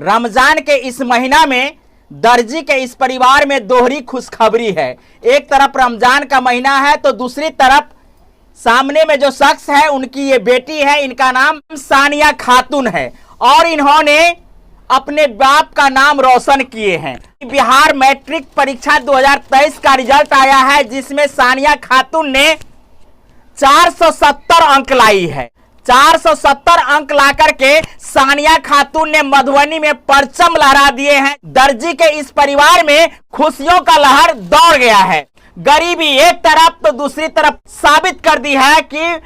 रमजान के इस महीना में दर्जी के इस परिवार में दोहरी खुशखबरी है। एक तरफ रमजान का महीना है तो दूसरी तरफ सामने में जो शख्स है उनकी ये बेटी है, इनका नाम सानिया खातून है और इन्होंने अपने बाप का नाम रोशन किए हैं। बिहार मैट्रिक परीक्षा 2023 का रिजल्ट आया है जिसमें सानिया खातून ने 470 अंक लाई है। 470 अंक ला करके सानिया खातून ने मधुबनी में परचम लहरा दिए हैं। दर्जी के इस परिवार में खुशियों का लहर दौड़ गया है। गरीबी एक तरफ तो दूसरी तरफ साबित कर दी है कि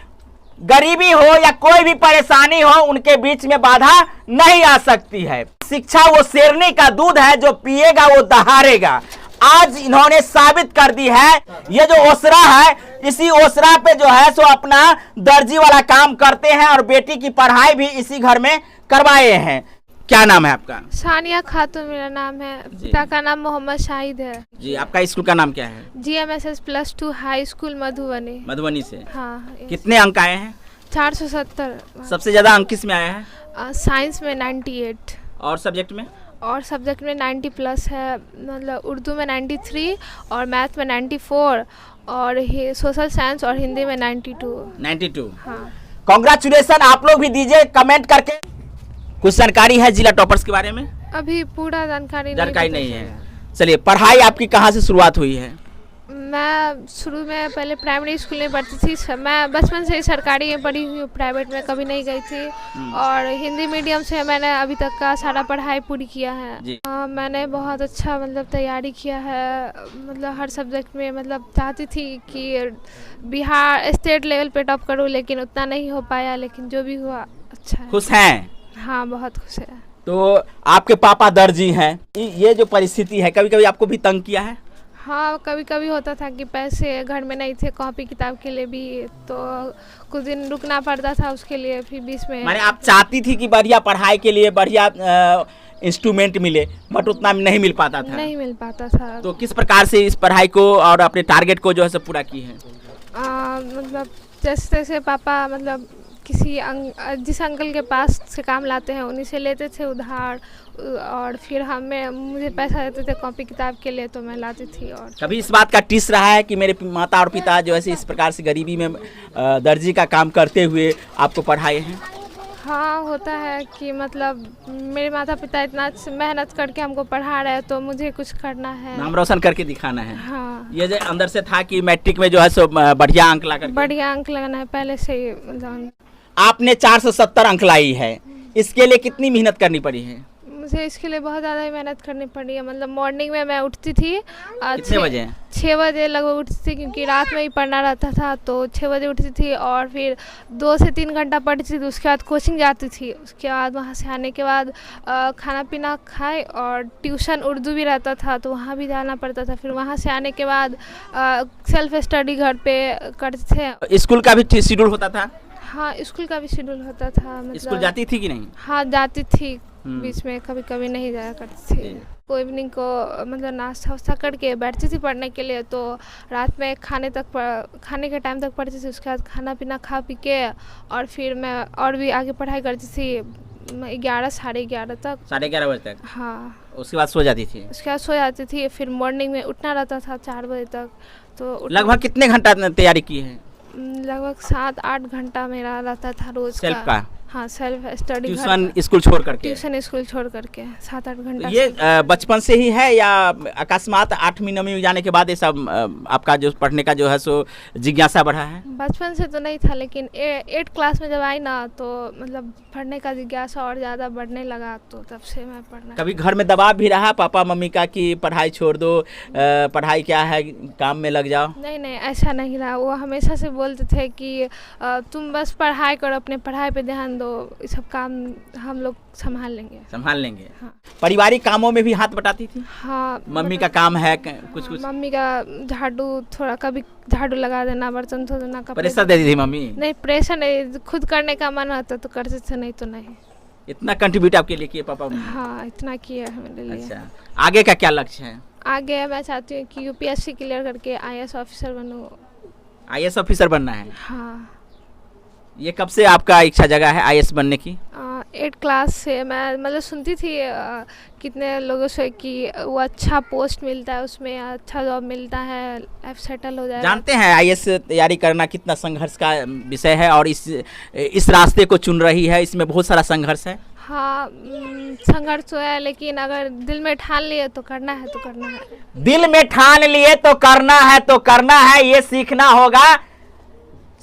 गरीबी हो या कोई भी परेशानी हो उनके बीच में बाधा नहीं आ सकती है। शिक्षा वो शेरनी का दूध है, जो पिएगा वो दहाड़ेगा। आज इन्होंने साबित कर दी है। ये जो ओसरा है, इसी ओसरा पे जो है सो अपना दर्जी वाला काम करते हैं और बेटी की पढ़ाई भी इसी घर में करवाए हैं। क्या नाम है आपका? सानिया खातून मेरा नाम है। पिता का नाम मोहम्मद शाहिद है जी। आपका स्कूल का नाम क्या है? GMSS +2 high school Madhubani. Madhubani से? हाँ। कितने अंक आए हैं? 470। सबसे ज्यादा अंक किस में आया है? साइंस में 98 और सब्जेक्ट में? और सब्जेक्ट में 90+ है। मतलब उर्दू में 93 और मैथ में 94 और सोशल साइंस और हिंदी में 92। हाँ। कांग्रेचुलेसन। आप लोग भी दीजिए कमेंट करके। कुछ जानकारी है जिला टॉपर्स के बारे में? अभी पूरा जानकारी नहीं है। चलिए, पढ़ाई आपकी कहाँ से शुरुआत हुई है? मैं शुरू में पहले प्राइमरी स्कूल में पढ़ती थी। मैं बचपन से ही सरकारी में पढ़ी हुई हूँ, प्राइवेट में कभी नहीं गई थी। और हिंदी मीडियम से मैंने अभी तक का सारा पढ़ाई पूरी किया है। मैंने बहुत अच्छा मतलब तैयारी किया है। मतलब हर सब्जेक्ट में मतलब चाहती थी कि बिहार स्टेट लेवल पे टॉप करूँ, लेकिन उतना नहीं हो पाया। लेकिन जो भी हुआ अच्छा है। खुश हैं? हाँ, बहुत खुश है। तो आपके पापा दर्जी हैं। ये जो परिस्थिति है, कभी कभी आपको भी तंग किया है? हाँ, कभी कभी होता था कि पैसे घर में नहीं थे कॉपी किताब के लिए भी, तो कुछ दिन रुकना पड़ता था उसके लिए। फिर बीच में माने आप चाहती थी कि बढ़िया पढ़ाई के लिए बढ़िया इंस्ट्रूमेंट मिले, बट उतना नहीं मिल पाता था? नहीं मिल पाता था। तो किस प्रकार से इस पढ़ाई को और अपने टारगेट को जो है सब पूरा की है? मतलब जैसे तैसे पापा मतलब किसी जिस अंकल के पास से काम लाते हैं उन्हीं से लेते थे उधार, और फिर मुझे पैसा देते थे कॉपी किताब के लिए, तो मैं लाती थी। और कभी इस बात का टिस रहा है कि मेरे माता और पिता जो है इस प्रकार से गरीबी में दर्जी का काम करते हुए आपको पढ़ाए हैं? हाँ, होता है कि मतलब मेरे माता पिता इतना मेहनत करके हमको पढ़ा रहे हैं तो मुझे कुछ करना है, नाम रोशन करके दिखाना है। हाँ। ये जो अंदर से था कि मैट्रिक में जो है सो बढ़िया अंक ला करके? बढ़िया अंक लगाना है पहले से ही। मतलब आपने 470 अंक लाई है, इसके लिए कितनी मेहनत करनी पड़ी है? मुझे इसके लिए बहुत ज़्यादा मेहनत करनी पड़ी है। मतलब मॉर्निंग में मैं उठती थी कितने बजे? 6 बजे लगभग उठती थी, क्योंकि रात में ही पढ़ना रहता था। तो 6 बजे उठती थी और फिर 2 से 3 घंटा पढ़ती थी। उसके बाद कोचिंग जाती थी। उसके बाद वहाँ से आने के बाद खाना पीना खाए, और ट्यूशन उर्दू भी रहता था तो वहाँ भी जाना पड़ता था। फिर वहाँ से आने के बाद सेल्फ स्टडी घर पे करते थे। स्कूल का भी शेड्यूल होता था? हाँ, स्कूल का भी शेड्यूल होता था। मतलब स्कूल जाती थी कि नहीं? हाँ, जाती थी। बीच में कभी कभी नहीं जाया करती थी। को इवनिंग को मतलब नाश्ता वास्ता करके बैठती थी पढ़ने के लिए। तो रात में खाने के टाइम तक पढ़ती थी। उसके बाद खाना पीना खा पी के और फिर मैं और भी आगे पढ़ाई करती थी 11 साढ़े 11 तक। 11:30 बजे तक? हाँ। उसके बाद सो जाती थी? उसके बाद सो जाती थी। फिर मॉर्निंग में उठना रहता था 4 बजे तक। तो लगभग कितने घंटा तैयारी की है? लगभग 7-8 घंटा मेरा रहता था रोज सेल्फ का? हाँ, सेल्फ स्टडी। ट्यूशन स्कूल छोड़ करके? ट्यूशन स्कूल छोड़ करके 7-8 घंटा। ये बचपन से ही है या अकस्मात 8वीं 9वीं जाने के बाद ये सब आपका जो पढ़ने का जो है सो जिज्ञासा बढ़ा है? बचपन से तो नहीं था, लेकिन 8 क्लास में जब आई ना तो मतलब पढ़ने का जिज्ञासा और ज़्यादा बढ़ने लगा, तो तब से मैं पढ़ना। कभी घर में दबाव भी रहा पापा मम्मी का कि पढ़ाई छोड़ दो, पढ़ाई क्या है, काम में लग जाओ? नहीं, ऐसा नहीं रहा। वो हमेशा से बोलते थे कि तुम बस पढ़ाई करो, अपने पढ़ाई पे ध्यान दो, ये सब काम हम लोग संभाल लेंगे। हाँ। पारिवारिक कामों में भी हाथ बटाती थी? हाँ। मम्मी का काम है कुछ? मम्मी का झाड़ू, थोड़ा कभी झाड़ू लगा देना, बर्तन धो देना। प्रेशर देती थी मम्मी? नहीं, प्रेशर नहीं, खुद करने का मन होता तो करते थे, नहीं तो नहीं। इतना कंट्रीब्यूट आपके लिए किए पापा मम्मी? हाँ, इतना किया है मेरे लिए। अच्छा, आगे का क्या लक्ष्य है? आगे मैं चाहती हूँ कि UPSC क्लियर करके IAS ऑफिसर बनूँ। IAS ऑफिसर बनना है? हाँ। ये कब से आपका इच्छा जगह है IAS बनने की? 8 क्लास से मैं मतलब सुनती थी कितने लोगों से कि वो अच्छा पोस्ट मिलता है, उसमें अच्छा जॉब मिलता है, लाइफ सेटल हो जाएगा। जानते हैं आईएएस तैयारी करना कितना संघर्ष का विषय है और इस रास्ते को चुन रही है, इसमें बहुत सारा संघर्ष है। हाँ, संघर्ष तो है, लेकिन अगर दिल में ठान लिए तो करना है तो करना है। दिल में ठान लिए तो करना है तो करना है, ये सीखना होगा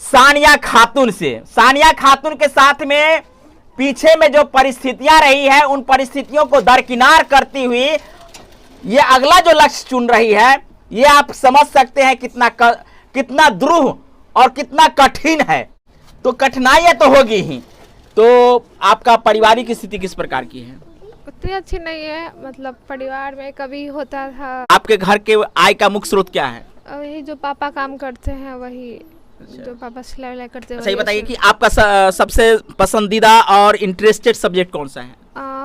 सानिया खातून से। सानिया खातून के साथ में पीछे में जो परिस्थितियां रही है उन परिस्थितियों को दरकिनार करती हुई ये अगला जो लक्ष्य चुन रही है, ये आप समझ सकते हैं कितना द्रूह और कितना कठिन है। तो कठिनाइयां तो होगी ही। तो आपका पारिवारिक स्थिति किस प्रकार की है? उतनी अच्छी नहीं है, मतलब परिवार में कभी होता था। आपके घर के आय का मुख्य स्रोत क्या है? वही जो पापा काम करते हैं, वही जो पापा सिलाई विलाई करते हैं। सही बताइए कि आपका सबसे पसंदीदा और इंटरेस्टेड सब्जेक्ट कौन सा है?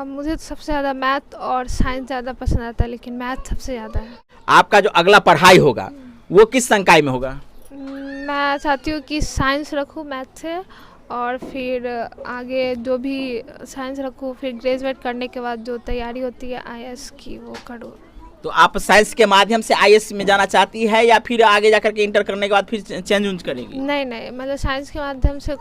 मुझे तो सबसे ज़्यादा मैथ और साइंस ज़्यादा पसंद आता है, लेकिन मैथ सबसे ज़्यादा है। आपका जो अगला पढ़ाई होगा वो किस संकाय में होगा? मैं चाहती हूँ कि साइंस रखूँ मैथ से, और फिर आगे जो भी साइंस रखूँ, फिर ग्रेजुएट करने के बाद जो तैयारी होती है आईएएस की वो करूँ। तो आप साइंस के माध्यम से आईएएस में जाना चाहती है या फिर आगे जाकर के इंटर करने के बाद फिर चेंज करेगी? नहीं, मतलब साइंस के माध्यम से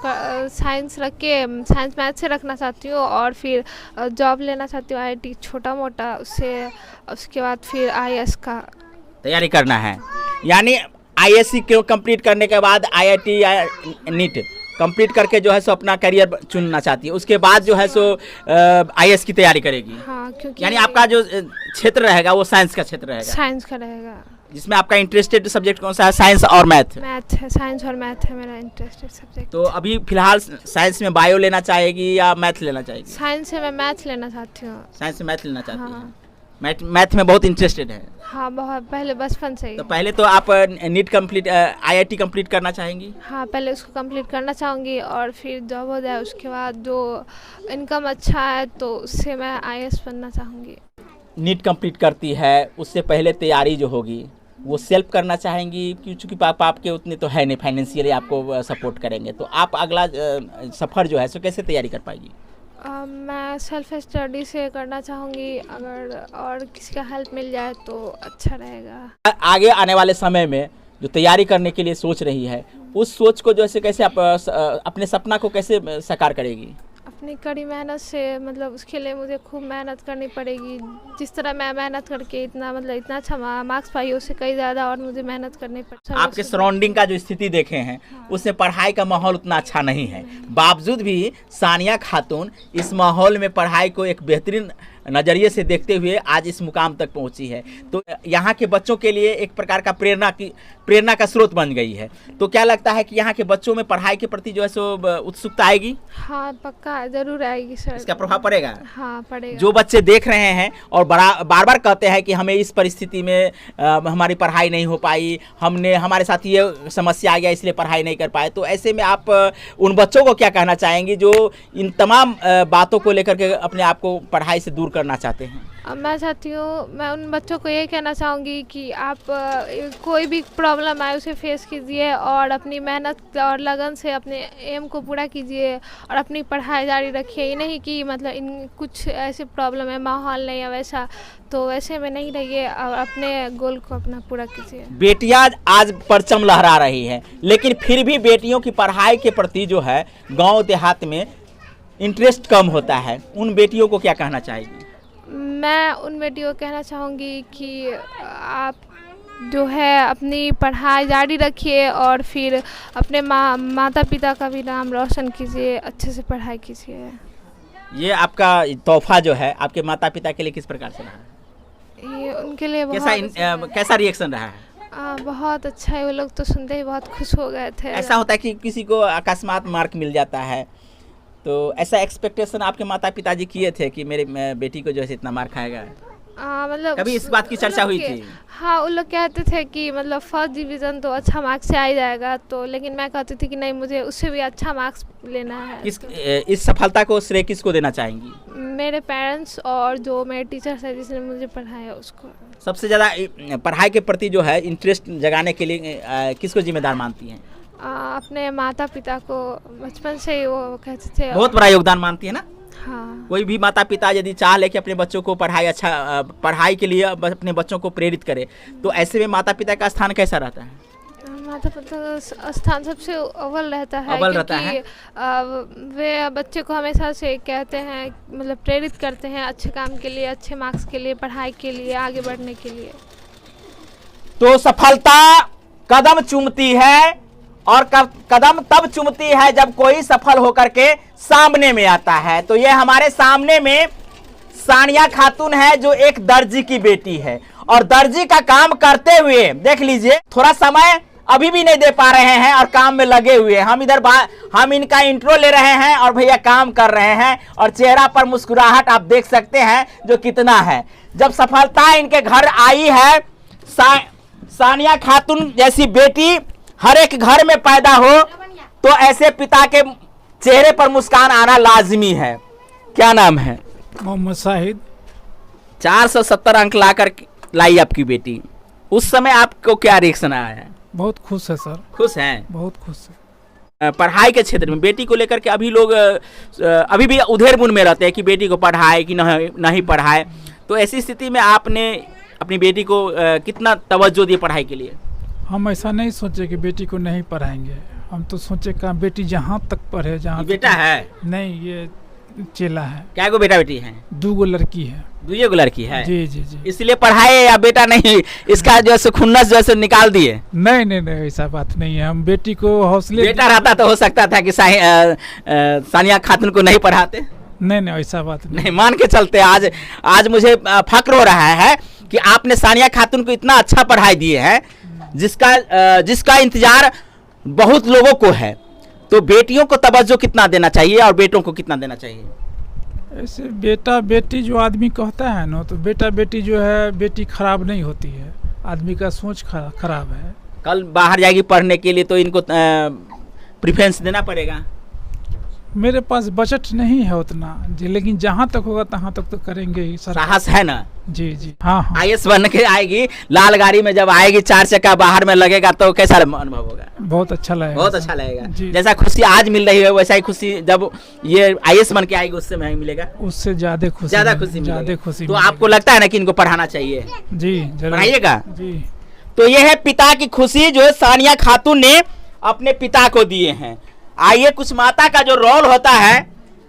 साइंस रख के साइंस मैथ से रखना चाहती हूँ, और फिर जॉब लेना चाहती हूँ आईआईटी छोटा मोटा, उसके बाद फिर आईएएस का तैयारी करना है। यानी आईएएस को कंप्लीट करने के बाद आईआईटी या नीट कंप्लीट करके जो है सो अपना करियर चुनना चाहती है, उसके बाद जो है सो आईएएस की तैयारी करेगी। हाँ, क्योंकि यानी आपका जो क्षेत्र रहेगा वो साइंस का क्षेत्र रहेगा। साइंस का रहेगा। जिसमें आपका इंटरेस्टेड सब्जेक्ट कौन सा है? साइंस और मैथ? मैथ है, साइंस और मैथ है मेरा इंटरेस्टेड सब्जेक्ट। तो अभी फिलहाल साइंस में बायो लेना चाहेगी या मैथ लेना चाहेगी? साइंस से मैं मैथ लेना चाहती हूँ। साइंस से मैथ लेना चाहती हाँ। है। मैथ में बहुत इंटरेस्टेड है? हाँ, बहुत, पहले बचपन से ही। तो पहले तो आप नीट कंप्लीट आईआईटी कंप्लीट करना चाहेंगी? हाँ, पहले उसको कंप्लीट करना चाहूँगी, और फिर जॉब हो जाए उसके बाद जो इनकम अच्छा है तो उससे मैं आईएएस बनना चाहूँगी। नीट कंप्लीट करती है, उससे पहले तैयारी जो होगी वो सेल्फ करना चाहेंगी, क्योंकि पापा आपके उतने तो है नहीं फाइनेंशियली आपको सपोर्ट करेंगे, तो आप अगला सफ़र जो है सो कैसे तैयारी कर पाएगी? मैं सेल्फ स्टडी से करना चाहूँगी, अगर और किसी का हेल्प मिल जाए तो अच्छा रहेगा। आगे आने वाले समय में जो तैयारी करने के लिए सोच रही है, उस सोच को जैसे कैसे आप अपने सपना को कैसे साकार करेगी? अपनी कड़ी मेहनत से, मतलब उसके लिए मुझे खूब मेहनत करनी पड़ेगी। जिस तरह मैं मेहनत करके इतना अच्छा मार्क्स पाई, उससे कई ज़्यादा और मुझे मेहनत करनी पड़ेगी। आपके सराउंडिंग का जो स्थिति देखे हैं उसमें पढ़ाई का माहौल उतना अच्छा नहीं है, बावजूद भी सानिया खातून इस माहौल में पढ़ाई को एक बेहतरीन नज़रिए से देखते हुए आज इस मुकाम तक पहुंची है। तो यहाँ के बच्चों के लिए एक प्रकार का प्रेरणा का स्रोत बन गई है। तो क्या लगता है कि यहाँ के बच्चों में पढ़ाई के प्रति जो है सो उत्सुकता आएगी? हाँ, पक्का जरूर आएगी सर। इसका प्रभाव पड़ेगा? हाँ, पड़ेगा। जो बच्चे देख रहे हैं और बार बार कहते हैं कि हमें इस परिस्थिति में हमारी पढ़ाई नहीं हो पाई, हमारे साथ ये समस्या आ गया इसलिए पढ़ाई नहीं कर पाए, तो ऐसे में आप उन बच्चों को क्या कहना चाहेंगी जो इन तमाम बातों को लेकर के अपने आप को पढ़ाई से दूर करना चाहते हैं? मैं चाहती हूँ, मैं उन बच्चों को ये कहना चाहूँगी कि आप कोई भी प्रॉब्लम आए उसे फेस कीजिए, और अपनी मेहनत और लगन से अपने एम को पूरा कीजिए, और अपनी पढ़ाई जारी रखिए। ये नहीं कि मतलब इन कुछ ऐसे प्रॉब्लम है, माहौल नहीं है वैसा, तो वैसे में नहीं रहिए और अपने गोल को अपना पूरा कीजिए। बेटियां आज परचम लहरा रही हैं, लेकिन फिर भी बेटियों की पढ़ाई के प्रति जो है गाँव देहात में इंटरेस्ट कम होता है। उन बेटियों को क्या कहना चाहेगी? मैं उन बेटियों को कहना चाहूँगी कि आप जो है अपनी पढ़ाई जारी रखिए, और फिर अपने माता पिता का भी नाम रोशन कीजिए, अच्छे से पढ़ाई कीजिए। ये आपका तोहफा जो है आपके माता पिता के लिए किस प्रकार से रहा? ये उनके लिए कैसा रिएक्शन रहा है? बहुत अच्छा है, वो लोग तो सुनते ही बहुत खुश हो गए थे। ऐसा होता है कि किसी को अकस्मात मार्क मिल जाता है, तो ऐसा एक्सपेक्टेशन आपके माता पिताजी किए थे कि मेरे बेटी को जो है इतना मार्क खाएगा? मतलब कभी इस बात की चर्चा हुई थी? हाँ, उन लोग कहते थे कि मतलब फर्स्ट डिवीज़न तो अच्छा मार्क्स से आ ही जाएगा, तो लेकिन मैं कहती थी कि नहीं, मुझे उससे भी अच्छा मार्क्स लेना है। इस सफलता को श्रेय किसको देना चाहेंगी? मेरे पेरेंट्स और जो मेरे टीचर्स है जिसने मुझे पढ़ाया उसको। सबसे ज़्यादा पढ़ाई के प्रति जो है इंटरेस्ट जगाने के लिए किसको जिम्मेदार मानती हैं? अपने माता पिता को। बचपन से ही वो कहते थे। बहुत बड़ा योगदान मानती है ना? हाँ। कोई भी माता पिता यदि चाह ले कि अपने बच्चों को पढ़ाई के लिए अपने बच्चों को प्रेरित करे, तो ऐसे में माता पिता का स्थान कैसा रहता है? माता पिता का स्थान सबसे अव्वल रहता है, अव्वल रहता है। वे बच्चे को हमेशा से कहते हैं, मतलब प्रेरित करते हैं अच्छे काम के लिए, अच्छे मार्क्स के लिए, पढ़ाई के लिए, आगे बढ़ने के लिए। तो सफलता कदम चूमती है, और कदम तब चूमती है जब कोई सफल होकर के सामने में आता है। तो ये हमारे सामने में सानिया खातून है, जो एक दर्जी की बेटी है, और दर्जी का काम करते हुए देख लीजिए, थोड़ा समय अभी भी नहीं दे पा रहे हैं और काम में लगे हुए हैं। हम इनका इंट्रो ले रहे हैं और भैया काम कर रहे हैं, और चेहरा पर मुस्कुराहट आप देख सकते हैं जो कितना है। जब सफलता इनके घर आई है, सानिया खातून जैसी बेटी हर एक घर में पैदा हो, तो ऐसे पिता के चेहरे पर मुस्कान आना लाजमी है। क्या नाम है? मोहम्मद शाहिद। 470 अंक लाकर लाई आपकी बेटी। उस समय आपको क्या रिएक्शन आया है? बहुत खुश है सर। खुश हैं? बहुत खुश है। पढ़ाई के क्षेत्र में बेटी को लेकर के अभी लोग अभी भी उधेड़ बुन में रहते हैं कि बेटी को पढ़ाए कि नहीं पढ़ाए। तो ऐसी स्थिति में आपने अपनी बेटी को कितना तवज्जो दिए पढ़ाई के लिए? हम ऐसा नहीं सोचे कि बेटी को नहीं पढ़ाएंगे, हम तो सोचे कि बेटी जहाँ तक पढ़े, जहाँ बेटा है नहीं, ये चेला है। क्या को बेटा बेटी है? 2 लड़की है। 2 लड़की है? जी जी जी। इसलिए पढ़ाए या बेटा नहीं, इसका जो है खुन्नस जो है निकाल दिए? नहीं नहीं नहीं, ऐसा बात नहीं है। हम बेटी को हौसले, बेटा रहता तो हो सकता था कि सानिया खातून को नहीं पढ़ाते। नहीं नहीं, ऐसा बात नहीं मान के चलते। आज मुझे फक्र हो रहा है कि आपने सानिया खातून को इतना अच्छा पढ़ाई दिए हैं, जिसका इंतजार बहुत लोगों को है। तो बेटियों को तवज्जो कितना देना चाहिए और बेटों को कितना देना चाहिए? ऐसे बेटा बेटी जो आदमी कहता है ना, तो बेटा बेटी जो है, बेटी खराब नहीं होती है, आदमी का सोच खराब है। कल बाहर जाएगी पढ़ने के लिए, तो इनको प्रेफरेंस देना पड़ेगा। मेरे पास बजट नहीं है उतना जी, लेकिन जहाँ तक होगा तहाँ तक तो करेंगे ही। साहस है ना? जी जी। हाँ हाँ। आईएएस बन के आएगी, लाल गाड़ी में जब आएगी, 4 चक्का बाहर में लगेगा, तो कैसा अनुभव होगा? बहुत अच्छा लगेगा। बहुत अच्छा लगेगा। जैसा खुशी आज मिल रही है, वैसा ही खुशी जब ये आईएएस बन के आएगी उससे नहीं मिलेगा? उससे ज्यादा खुशी। ज्यादा खुशी। तो आपको लगता है ना कि इनको पढ़ाना चाहिए? जी पढ़ाइएगा जी। तो ये है पिता की खुशी जो सानिया खातून ने अपने पिता को दिए हैं। आइए, कुछ माता का जो रोल होता है,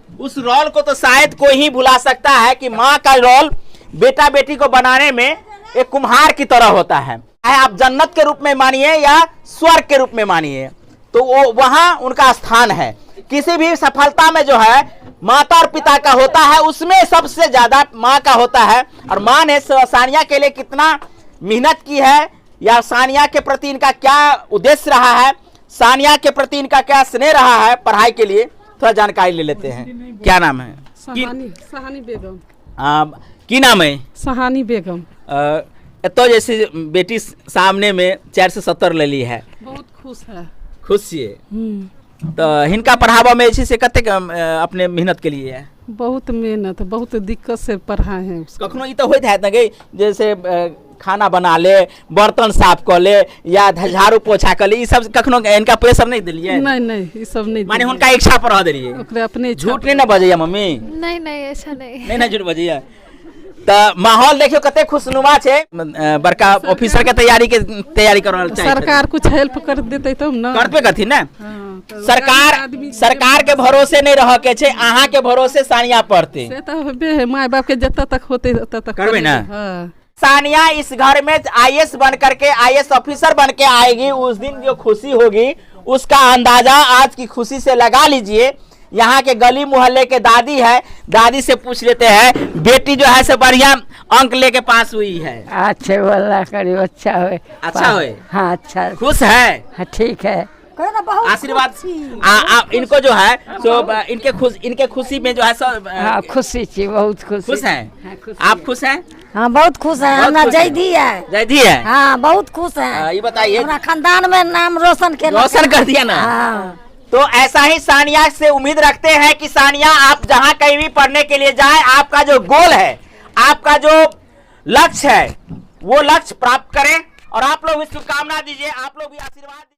उस रोल को तो शायद कोई ही भुला सकता है कि माँ का रोल बेटा बेटी को बनाने में एक कुम्हार की तरह होता है। आप जन्नत के रूप में मानिए या स्वर्ग के रूप में मानिए, तो वो वहाँ उनका स्थान है। किसी भी सफलता में जो है माता और पिता का होता है, उसमें सबसे ज्यादा माँ का होता है। और माँ ने सानिया के लिए कितना मेहनत की है, या सानिया के प्रति इनका क्या उद्देश्य रहा है, सानिया के प्रति इनका क्या स्नेह रहा है पढ़ाई के लिए, थोड़ा जानकारी ले लेते हैं। क्या नाम है? सहानी बेगम। की नाम है? सहानी बेगम। तो जैसे बेटी सामने में 470 ले ली है, बहुत खुश है। खुश है। तो इनका पढ़ावा में ऐसे से कते अपने मेहनत के लिए है? बहुत मेहनत, बहुत दिक्कत से पढ़ाए हैं। कखनो ये तो होता है ना कि जैसे खाना बना ले, बर्तन साफ कर ले, या झाड़ू पोछा कर ले, ये सब कखनो इनका प्रेशर नहीं दिलिए? नहीं नहीं, ये सब नहीं। माने उनका इच्छा पर रह दिलिए? अपने झूठ नहीं ना बजैया मम्मी? नहीं नहीं, ऐसा नहीं। नहीं झूठ बजैया। तो माहौल देखियो कते खुशनुमा छे। बड़का ऑफिसर के तैयारी करल चाहिए। सरकार कुछ हेल्प कर देते तब ना करबे करथी ना। सरकार के भरोसे नहीं रह के छे, अहाँ के भरोसे सानिया पढ़ते से तो होबे है। माय बाप के जत्ता तक होते तब तक करबे ना। हां, सानिया इस घर में आईएएस बन करके, आईएएस ऑफिसर बन के आएगी, उस दिन जो खुशी होगी उसका अंदाजा आज की खुशी से लगा लीजिए। यहाँ के गली मोहल्ले के दादी है, दादी से पूछ लेते हैं, बेटी जो है से बढ़िया अंक लेके पास हुई है? अच्छे वाला करियो, अच्छा होए। अच्छा होए? हाँ अच्छा। खुश है? हाँ ठीक है। आशीर्वाद इनको जो है सो इनके खुशी में जो है सब हाँ खुशी छी, बहुत खुशी। खुश हैं? हाँ, खुशी। आप खुश हैं? हाँ बहुत खुश है। बहुत हमरा खुश है। जयदी है। जयदी है? हाँ बहुत खुश है। ये बताइए, हमरा खानदान में नाम रोशन कर दिया ना। हाँ। तो ऐसा ही सानिया से उम्मीद रखते हैं कि सानिया आप जहां कहीं भी पढ़ने के लिए जाए, आपका जो गोल है, आपका जो लक्ष्य है, वो लक्ष्य प्राप्त करें। और आप लोग भी शुभकामना दीजिए, आप लोग भी आशीर्वाद